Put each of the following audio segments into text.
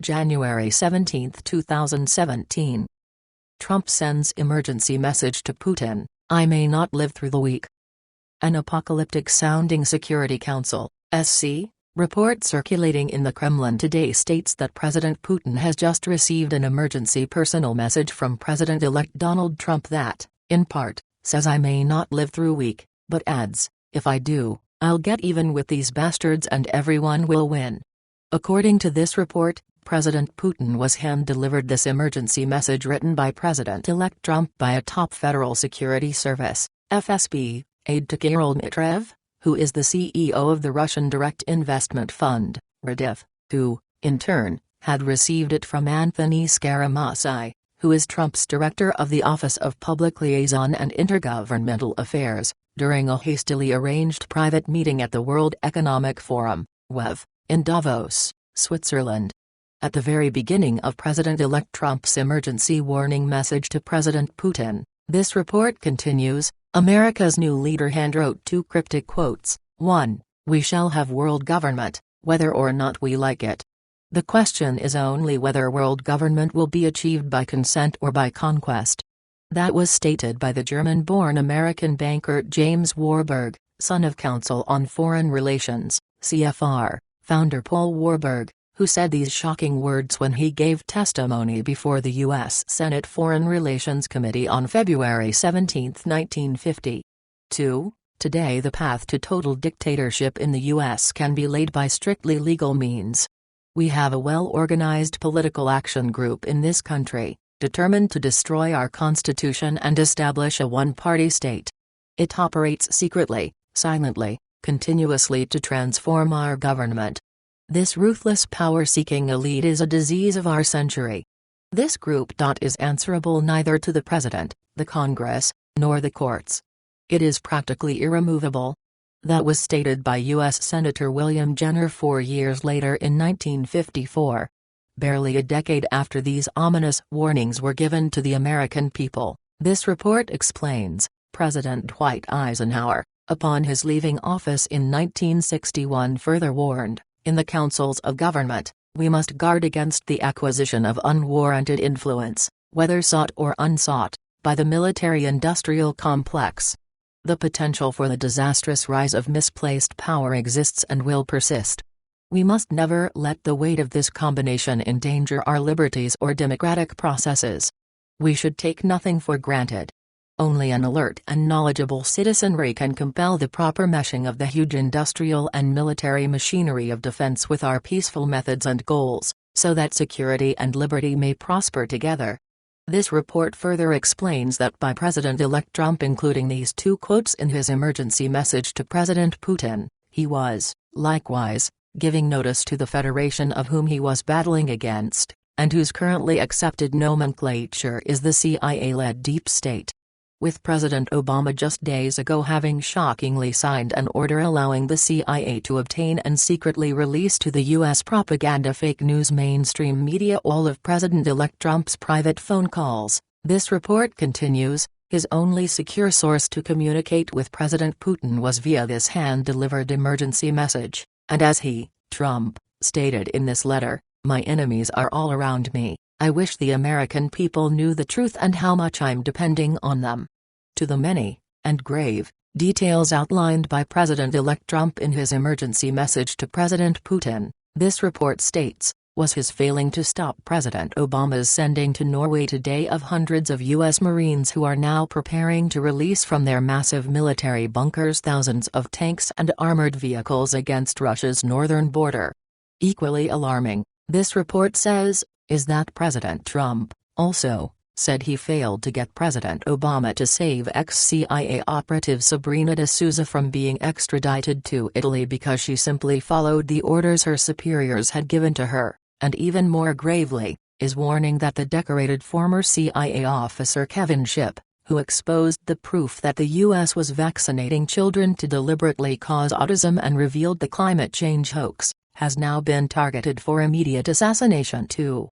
January 17, 2017. Trump sends emergency message to Putin, "I may not live through the week." An apocalyptic-sounding Security Council (SC) report circulating in the Kremlin today states that President Putin has just received an emergency personal message from President-elect Donald Trump that, in part, says "I may not live through week," but adds, "If I do, I'll get even with these bastards and everyone will win." According to this report, President Putin was hand-delivered this emergency message written by President-elect Trump by a top Federal Security Service (FSB) aide to Kirill Dmitriev, who is the CEO of the Russian Direct Investment Fund, RDIF, who, in turn, had received it from Anthony Scaramucci, who is Trump's director of the Office of Public Liaison and Intergovernmental Affairs, during a hastily arranged private meeting at the World Economic Forum, WEF, in Davos, Switzerland. At the very beginning of President-elect Trump's emergency warning message to President Putin, this report continues, America's new leader handwrote two cryptic quotes. 1. "We shall have world government, whether or not we like it. The question is only whether world government will be achieved by consent or by conquest." That was stated by the German-born American banker James Warburg, son of Council on Foreign Relations, CFR, founder Paul Warburg, who said these shocking words when he gave testimony before the U.S. Senate Foreign Relations Committee on February 17, 1950. 2. Today the path to total dictatorship in the U.S. can be laid by strictly legal means. We have a well-organized political action group in this country, determined to destroy our Constitution and establish a one-party state. It operates secretly, silently, continuously to transform our government. This ruthless power-seeking elite is a disease of our century. This group is answerable neither to the President, the Congress, nor the courts. It is practically irremovable. That was stated by U.S. Senator William Jenner 4 years later in 1954. Barely a decade after these ominous warnings were given to the American people, this report explains, President Dwight Eisenhower, upon his leaving office in 1961 further warned, "In the councils of government, we must guard against the acquisition of unwarranted influence, whether sought or unsought, by the military-industrial complex. The potential for the disastrous rise of misplaced power exists and will persist. We must never let the weight of this combination endanger our liberties or democratic processes. We should take nothing for granted. Only an alert and knowledgeable citizenry can compel the proper meshing of the huge industrial and military machinery of defense with our peaceful methods and goals, so that security and liberty may prosper together." This report further explains that by President-elect Trump including these two quotes in his emergency message to President Putin, he was, likewise, giving notice to the federation of whom he was battling against, and whose currently accepted nomenclature is the CIA-led deep state. With President Obama just days ago having shockingly signed an order allowing the CIA to obtain and secretly release to the U.S. propaganda fake news mainstream media all of President-elect Trump's private phone calls, this report continues, his only secure source to communicate with President Putin was via this hand-delivered emergency message, and as he, Trump, stated in this letter, "My enemies are all around me. I wish the American people knew the truth and how much I'm depending on them." To the many, and grave, details outlined by President-elect Trump in his emergency message to President Putin, this report states, was his failing to stop President Obama's sending to Norway today of hundreds of U.S. Marines who are now preparing to release from their massive military bunkers thousands of tanks and armored vehicles against Russia's northern border. Equally alarming, this report says, is that President Trump, also, said he failed to get President Obama to save ex-CIA operative Sabrina de Souza from being extradited to Italy because she simply followed the orders her superiors had given to her, and even more gravely, is warning that the decorated former CIA officer Kevin Shipp, who exposed the proof that the U.S. was vaccinating children to deliberately cause autism and revealed the climate change hoax, has now been targeted for immediate assassination too.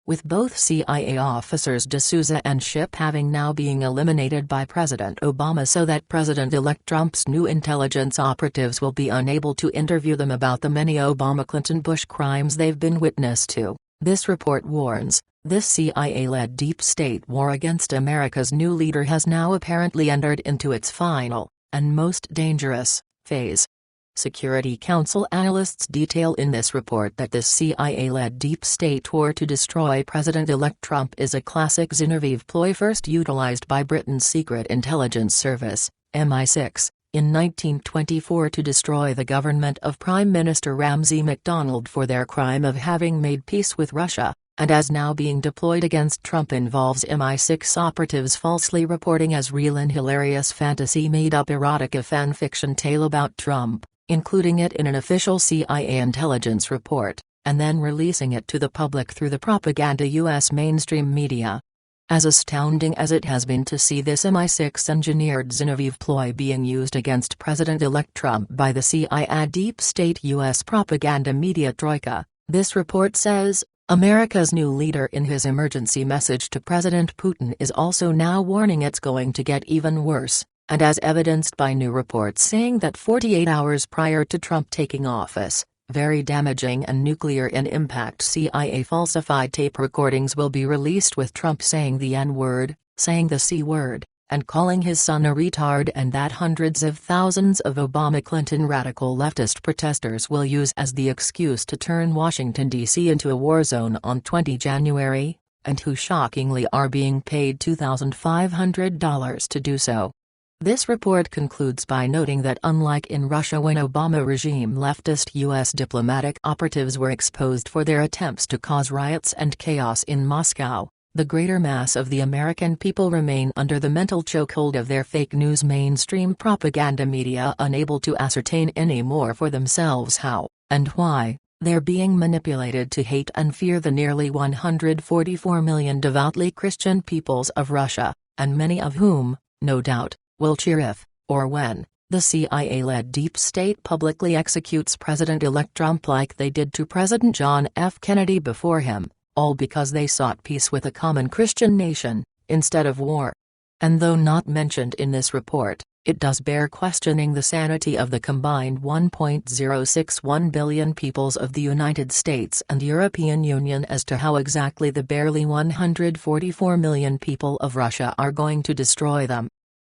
With both CIA officers de Souza and Shipp having now being eliminated by President Obama so that President-elect Trump's new intelligence operatives will be unable to interview them about the many Obama-Clinton-Bush crimes they've been witness to, This report warns, this CIA-led deep state war against America's new leader has now apparently entered into its final, and most dangerous, phase. Security Council analysts detail in this report that this CIA-led deep state war to destroy President-elect Trump is a classic Genevieve ploy first utilized by Britain's Secret Intelligence Service, MI6, in 1924 to destroy the government of Prime Minister Ramsay MacDonald for their crime of having made peace with Russia, and as now being deployed against Trump involves MI6 operatives falsely reporting as real and hilarious fantasy made-up erotica fan fiction tale about Trump, including it in an official CIA intelligence report, and then releasing it to the public through the propaganda U.S. mainstream media. As astounding as it has been to see this MI6 engineered Genevieve ploy being used against President-elect Trump by the CIA deep state U.S. propaganda media troika, this report says, America's new leader in his emergency message to President Putin is also now warning it's going to get even worse, and as evidenced by new reports saying that 48 hours prior to Trump taking office, very damaging and nuclear in impact CIA falsified tape recordings will be released with Trump saying the N-word, saying the C-word, and calling his son a retard, and that hundreds of thousands of Obama-Clinton radical leftist protesters will use as the excuse to turn Washington, D.C. into a war zone on 20 January, and who shockingly are being paid $2,500 to do so. This report concludes by noting that unlike in Russia when Obama regime leftist U.S. diplomatic operatives were exposed for their attempts to cause riots and chaos in Moscow, the greater mass of the American people remain under the mental chokehold of their fake news mainstream propaganda media, unable to ascertain any more for themselves how, and why, they're being manipulated to hate and fear the nearly 144 million devoutly Christian peoples of Russia, and many of whom, no doubt, will cheer if, or when, the CIA-led deep state publicly executes President-elect Trump like they did to President John F. Kennedy before him, all because they sought peace with a common Christian nation, instead of war. And though not mentioned in this report, it does bear questioning the sanity of the combined 1.061 billion peoples of the United States and European Union as to how exactly the barely 144 million people of Russia are going to destroy them.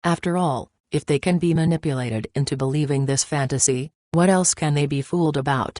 After all, if they can be manipulated into believing this fantasy, what else can they be fooled about?